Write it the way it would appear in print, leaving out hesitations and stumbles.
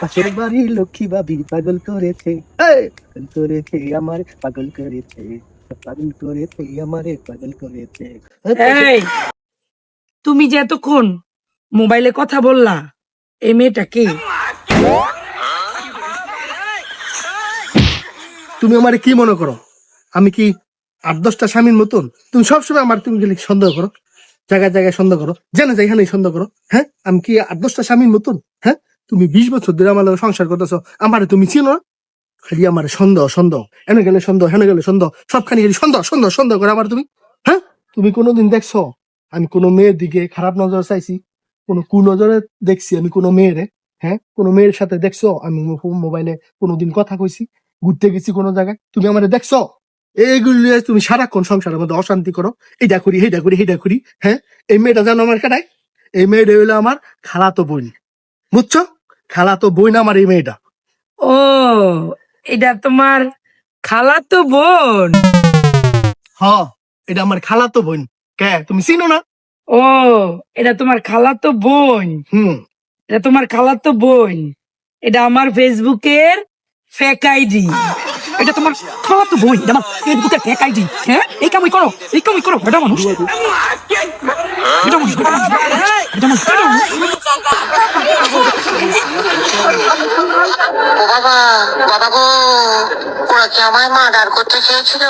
পাশের বাড়ির লক্ষ্মী ভাবি পাগল করেছে, এই, পাগল করেছে আমার, পাগল করেছে, পাগল করেছে আমারে, পাগল করেছে। এই, তুমি যে এতক্ষণ মোবাইলে কথা বললা, এই মেয়েটা কে? তুমি আমারে কি মনে করো? আমি কি 8-10টা স্বামীর মতন? তুমি সবসময় আমার তুমি গেলে সন্দেহ করো, জায়গায় জায়গায় সন্দেহ করো, জানে যেখানেই সন্দেহ করো। হ্যাঁ, আমি কি 8-10টা স্বামীর মতন? হ্যাঁ, তুমি 20 বছর ধরে আমার লগে সংসার করতেছো, আমারে তুমি চিনো না? খালি আমার সন্দেহ সন্দেহ, এনে গেলে সন্দেহ, হেনে গেলে সন্দেহ, সবখানে গেলে সন্দেহ সন্দেহ সন্দেহ করে আমার তুমি। হ্যাঁ, তুমি কোনোদিন দেখছো আমি কোনো মেয়ের দিকে খারাপ নজর চাইছি? কোনো কুনজরে দেখছি আমি কোনো মেয়েরে? হ্যাঁ, কোনো মেয়ের সাথে দেখছো আমি মোবাইলে কোনোদিন কথা কইছি, ঘুরতে গেছি কোনো জায়গায়? তুমি আমারে দেখছো? এইগুলো নিয়ে তুমি সারাক্ষণ সংসারের মধ্যে অশান্তি করো, এইটা করি সেইটা করি সেইটা করি। হ্যাঁ, এই মেয়েটা জানো আমার কাটাই? এই মেয়েটা হইলো আমার খালাতো বোন, বুঝছো? খালাতো বোন আমার এই মেয়েটা। ও, এটা তোমার খালাতো বোন? হ, এটা আমার খালাতো বোন। কে, তুমি চিনো না? ও, এটা তোমার খালাতো বোন? হুম। এটা তোমার খালাতো বোন? এটা আমার ফেসবুকের ফেক আইডি। এটা তোমার খালাতো বোন, এটা আমার ফেসবুকের ফেক আইডি। হ্যাঁ, এই কামই করো, এই কামই করো। এটা মানুষ, এটা মানুষ, এটা মানুষ, এটা মানুষ, এটা মানুষ। ও বাবা, বাবা গো, ওরা কি আমায় মার্ডার করতে চেয়েছিল?